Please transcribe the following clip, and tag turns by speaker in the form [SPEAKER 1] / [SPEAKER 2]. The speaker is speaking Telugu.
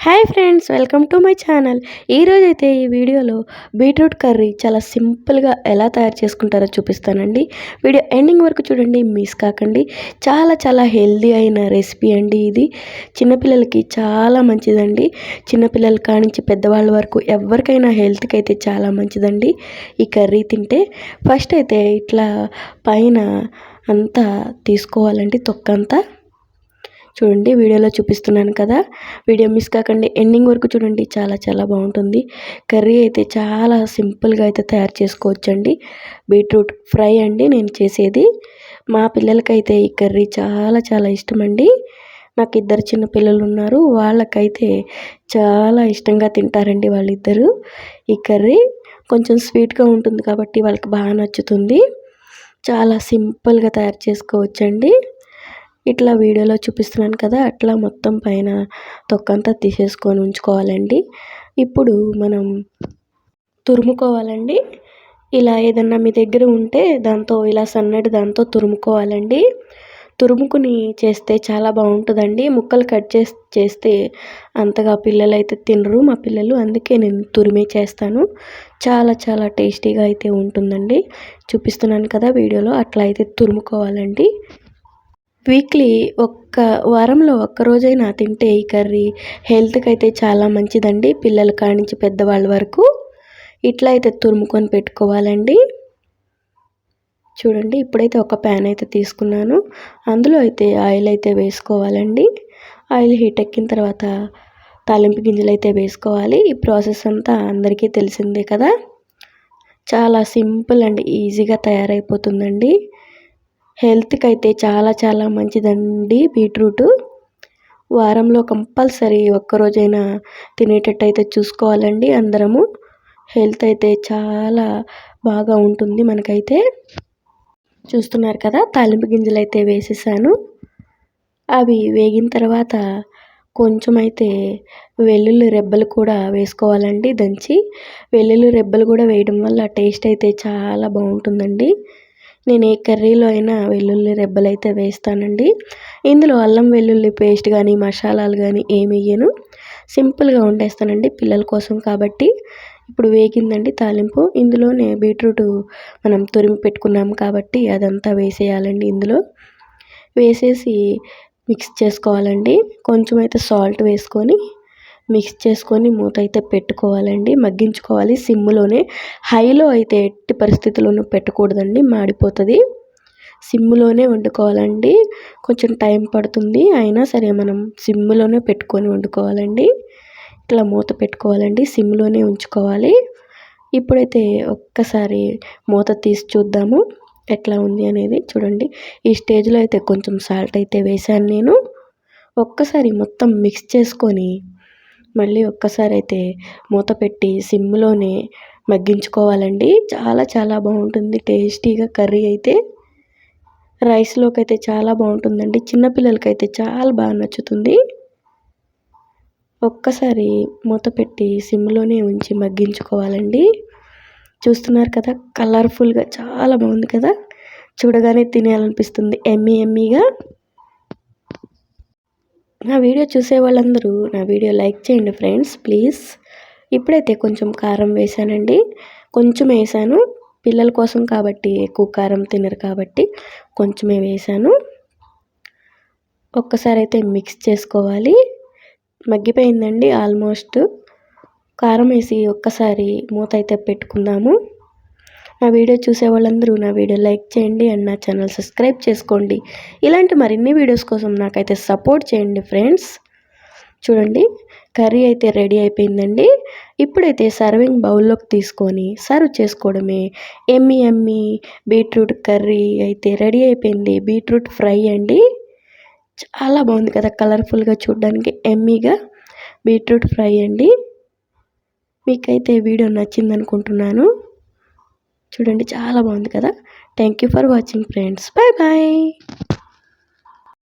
[SPEAKER 1] Hi friends, welcome to my channel. ఈరోజైతే ఈ వీడియోలో బీట్రూట్ కర్రీ చాలా సింపుల్గా ఎలా తయారు చేసుకుంటారో చూపిస్తానండి. వీడియో ఎండింగ్ వరకు చూడండి, మిస్ కాకండి. చాలా చాలా హెల్దీ అయిన రెసిపీ అండి ఇది. చిన్నపిల్లలకి చాలా మంచిదండి. చిన్నపిల్లల కానించి పెద్దవాళ్ళ వరకు ఎవరికైనా హెల్త్కి అయితే చాలా మంచిదండి ఈ కర్రీ తింటే. ఫస్ట్ అయితే ఇట్లా పైన అంతా తీసుకోవాలండి, తొక్కంతా. చూడండి, వీడియోలో చూపిస్తున్నాను కదా, వీడియో మిస్ కాకండి, ఎండింగ్ వరకు చూడండి. చాలా చాలా బాగుంటుంది కర్రీ. అయితే చాలా సింపుల్గా అయితే తయారు చేసుకోవచ్చండి. బీట్రూట్ ఫ్రై అండి నేను చేసేది. మా పిల్లలకైతే ఈ కర్రీ చాలా చాలా ఇష్టమండి. నాకు ఇద్దరు చిన్న పిల్లలు ఉన్నారు, వాళ్ళకైతే చాలా ఇష్టంగా తింటారండి వాళ్ళిద్దరూ. ఈ కర్రీ కొంచెం స్వీట్గా ఉంటుంది కాబట్టి వాళ్ళకి బాగా నచ్చుతుంది. చాలా సింపుల్గా తయారు చేసుకోవచ్చండి. ఇట్లా వీడియోలో చూపిస్తున్నాను కదా, అట్లా మొత్తం పైన తొక్కంతా తీసేసుకొని ఉంచుకోవాలండి. ఇప్పుడు మనం తురుముకోవాలండి. ఇలా ఏదన్నా మీ దగ్గర ఉంటే దాంతో ఇలా సన్నటి దాంతో తురుముకోవాలండి. తురుముకుని చేస్తే చాలా బాగుంటుందండి. ముక్కలు కట్ చేస్తే అంతగా పిల్లలు అయితే తినరు మా పిల్లలు, అందుకే నేను తురిమే చేస్తాను. చాలా చాలా టేస్టీగా అయితే ఉంటుందండి. చూపిస్తున్నాను కదా వీడియోలో, అట్లా అయితే తురుముకోవాలండి. వీక్లీ వారంలో ఒక్కరోజైనా తింటే ఈ కర్రీ హెల్త్కి అయితే చాలా మంచిదండి. పిల్లల కానించి పెద్దవాళ్ళ వరకు ఇట్లా అయితే తురుముకొని పెట్టుకోవాలండి. చూడండి, ఇప్పుడైతే ఒక ప్యాన్ అయితే తీసుకున్నాను. అందులో అయితే ఆయిల్ అయితే వేసుకోవాలండి. ఆయిల్ హీట్ ఎక్కిన తర్వాత తాలింపు గింజలు అయితే వేసుకోవాలి. ఈ ప్రాసెస్ అంతా అందరికీ తెలిసిందే కదా. చాలా సింపుల్ అండి, ఈజీగా తయారైపోతుందండి. హెల్త్కి అయితే చాలా చాలా మంచిదండి బీట్రూట్. వారంలో కంపల్సరీ ఒక్కరోజైనా తినేటట్టు అయితే చూసుకోవాలండి అందరము. హెల్త్ అయితే చాలా బాగా ఉంటుంది మనకైతే. చూస్తున్నారు కదా, తాలింపు గింజలు అయితే వేసేసాను. అవి వేగిన తర్వాత కొంచెం అయితే వెల్లుల్లి రెబ్బలు కూడా వేసుకోవాలండి దంచి. వెల్లుల్లి రెబ్బలు కూడా వేయడం వల్ల టేస్ట్ అయితే చాలా బాగుంటుందండి. నేను ఏ కర్రీలో అయినా వెల్లుల్లి రెబ్బలు అయితే వేస్తానండి. ఇందులో అల్లం వెల్లుల్లి పేస్ట్ కానీ మసాలాలు కానీ ఏమి వేయను, సింపుల్గా వండేస్తానండి పిల్లల కోసం కాబట్టి. ఇప్పుడు వేగిందండి తాలింపు. ఇందులోనే బీట్రూట్ మనం తురిమి పెట్టుకున్నాము కాబట్టి అదంతా వేసేయాలండి. ఇందులో వేసేసి మిక్స్ చేసుకోవాలండి. కొంచెం అయితే సాల్ట్ వేసుకొని మిక్స్ చేసుకొని మూత అయితే పెట్టుకోవాలండి, మగ్గించుకోవాలి సిమ్లోనే. హైలో అయితే ఎట్టి పరిస్థితుల్లోనూ పెట్టకూడదండి, మాడిపోతుంది. సిమ్లోనే వండుకోవాలండి. కొంచెం టైం పడుతుంది, అయినా సరే మనం సిమ్లోనే పెట్టుకొని వండుకోవాలండి. ఇట్లా మూత పెట్టుకోవాలండి, సిమ్లోనే ఉంచుకోవాలి. ఇప్పుడైతే ఒక్కసారి మూత తీసి చూద్దాము ఎట్లా ఉంది అనేది. చూడండి, ఈ స్టేజ్లో అయితే కొంచెం సాల్ట్ అయితే వేసాను నేను. ఒక్కసారి మొత్తం మిక్స్ చేసుకొని మళ్ళీ ఒక్కసారి అయితే మూత పెట్టి సిమ్లోనే మగ్గించుకోవాలండి. చాలా చాలా బాగుంటుంది టేస్టీగా కర్రీ అయితే. రైస్లోకి అయితే చాలా బాగుంటుందండి, చిన్నపిల్లలకైతే చాలా బాగా నచ్చుతుంది. ఒక్కసారి మూత పెట్టి సిమ్లోనే ఉంచి మగ్గించుకోవాలండి. చూస్తున్నారు కదా, కలర్ఫుల్గా చాలా బాగుంది కదా, చూడగానే తినేయాలనిపిస్తుంది ఎమ్మీ ఎమ్మీగా. నా వీడియో చూసే వాళ్ళందరూ నా వీడియో లైక్ చేయండి ఫ్రెండ్స్, ప్లీజ్. ఇప్పుడైతే కొంచెం కారం వేసానండి, కొంచెం వేసాను. పిల్లల కోసం కాబట్టి ఎక్కువ కారం తినరు కాబట్టి కొంచెమే వేసాను. ఒక్కసారి అయితే మిక్స్ చేసుకోవాలి. మగ్గిపోయిందండి ఆల్మోస్ట్. కారం వేసి ఒక్కసారి మూత అయితే పెట్టుకుందాము. నా వీడియో చూసే వాళ్ళందరూ నా వీడియో లైక్ చేయండి అండ్ నా ఛానల్ సబ్స్క్రైబ్ చేసుకోండి. ఇలాంటి మరిన్ని వీడియోస్ కోసం నాకైతే సపోర్ట్ చేయండి ఫ్రెండ్స్. చూడండి, కర్రీ అయితే రెడీ అయిపోయిందండి. ఇప్పుడైతే సర్వింగ్ బౌల్లోకి తీసుకొని సర్వ్ చేసుకోవడమే. ఎమ్మీ ఎమ్మీ బీట్రూట్ కర్రీ అయితే రెడీ అయిపోయింది. బీట్రూట్ ఫ్రై అండి, చాలా బాగుంది కదా, కలర్ఫుల్గా చూడడానికి ఎమ్మీగా బీట్రూట్ ఫ్రై అండి. మీకైతే వీడియో నచ్చింది అనుకుంటున్నాను. చూడండి, చాలా బాగుంది కదా. Thank you for watching friends. Bye bye.